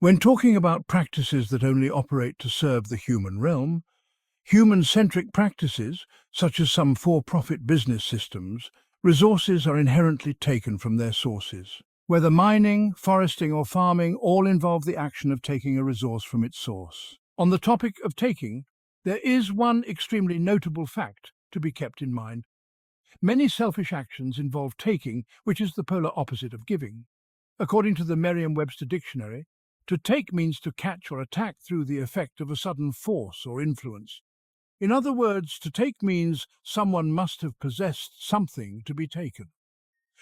When talking about practices that only operate to serve the human realm, human-centric practices, such as some for-profit business systems, resources are inherently taken from their sources. Whether mining, foresting or farming, all involve the action of taking a resource from its source. On the topic of taking, there is one extremely notable fact to be kept in mind. Many selfish actions involve taking, which is the polar opposite of giving. According to the Merriam-Webster dictionary, to take means to catch or attack through the effect of a sudden force or influence. In other words, to take means someone must have possessed something to be taken.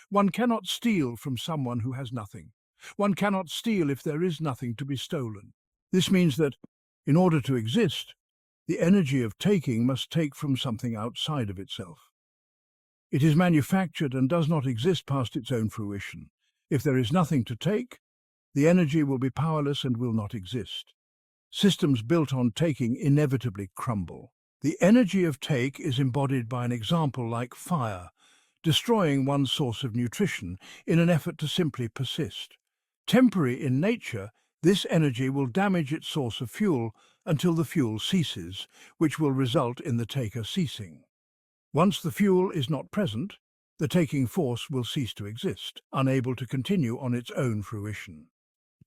One cannot steal from someone who has nothing. One cannot steal if there is nothing to be stolen. This means that, in order to exist, the energy of taking must take from something outside of itself. It is manufactured and does not exist past its own fruition. If there is nothing to take, the energy will be powerless and will not exist. Systems built on taking inevitably crumble. The energy of take is embodied by an example like fire, destroying one source of nutrition in an effort to simply persist. Temporary in nature, this energy will damage its source of fuel until the fuel ceases, which will result in the taker ceasing. Once the fuel is not present, the taking force will cease to exist, unable to continue on its own fruition.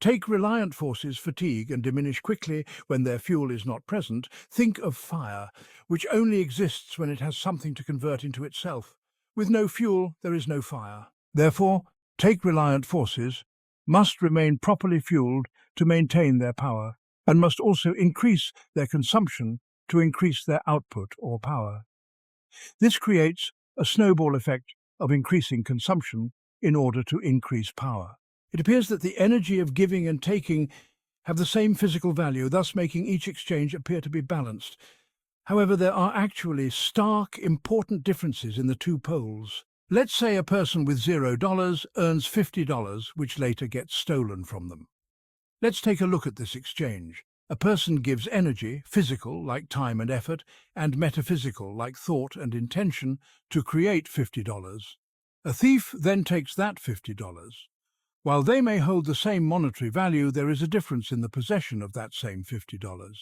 Take-reliant forces fatigue and diminish quickly when their fuel is not present. Think of fire, which only exists when it has something to convert into itself. With no fuel, there is no fire. Therefore, take-reliant forces must remain properly fueled to maintain their power, and must also increase their consumption to increase their output or power. This creates a snowball effect of increasing consumption in order to increase power. It appears that the energy of giving and taking have the same physical value, thus making each exchange appear to be balanced. However, there are actually stark, important differences in the two poles. Let's say a person with $0 earns $50, which later gets stolen from them. Let's take a look at this exchange. A person gives energy, physical, like time and effort, and metaphysical, like thought and intention, to create $50. A thief then takes that $50. While they may hold the same monetary value, there is a difference in the possession of that same $50.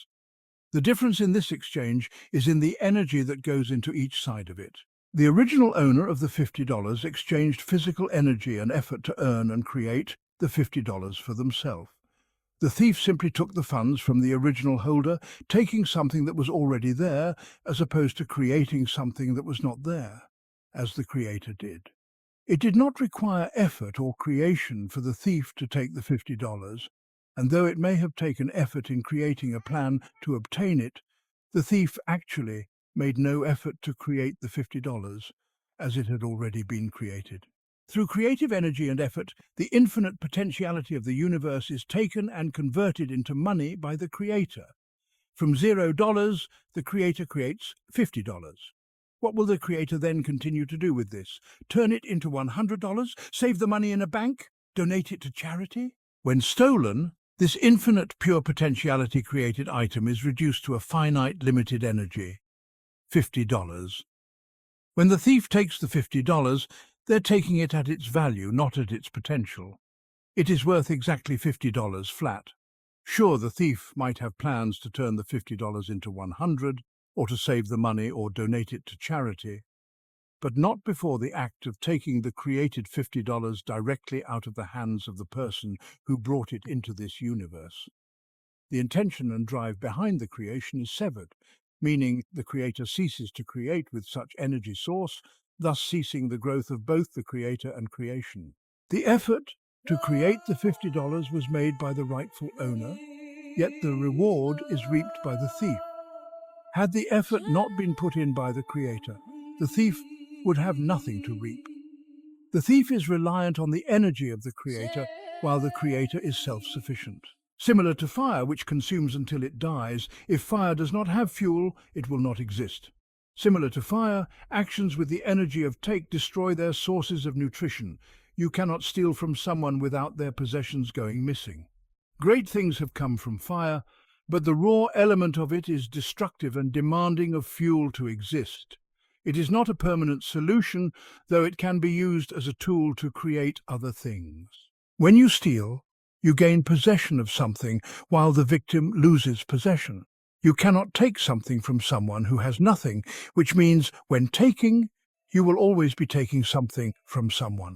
The difference in this exchange is in the energy that goes into each side of it. The original owner of the $50 exchanged physical energy and effort to earn and create the $50 for themselves. The thief simply took the funds from the original holder, taking something that was already there, as opposed to creating something that was not there, as the creator did. It did not require effort or creation for the thief to take the $50, and though it may have taken effort in creating a plan to obtain it, the thief actually made no effort to create the $50, as it had already been created. Through creative energy and effort, the infinite potentiality of the universe is taken and converted into money by the creator. From $0, the creator creates $50. What will the creator then continue to do with this? Turn it into $100? Save the money in a bank? Donate it to charity? When stolen, this infinite pure potentiality created item is reduced to a finite limited energy, $50. When the thief takes the $50, they're taking it at its value, not at its potential. It is worth exactly $50 flat. Sure, the thief might have plans to turn the $50 into $100, or to save the money or donate it to charity, but not before the act of taking the created $50 directly out of the hands of the person who brought it into this universe. The intention and drive behind the creation is severed, meaning the creator ceases to create with such energy source, thus ceasing the growth of both the creator and creation. The effort to create the $50 was made by the rightful owner, yet the reward is reaped by the thief. Had the effort not been put in by the creator, the thief would have nothing to reap. The thief is reliant on the energy of the creator, while the creator is self-sufficient. Similar to fire, which consumes until it dies, if fire does not have fuel, it will not exist. Similar to fire, actions with the energy of take destroy their sources of nutrition. You cannot steal from someone without their possessions going missing. Great things have come from fire, but the raw element of it is destructive and demanding of fuel to exist. It is not a permanent solution, though it can be used as a tool to create other things. When you steal, You gain possession of something while the victim loses possession. You cannot take something from someone who has nothing, which means when taking, you will always be taking something from someone.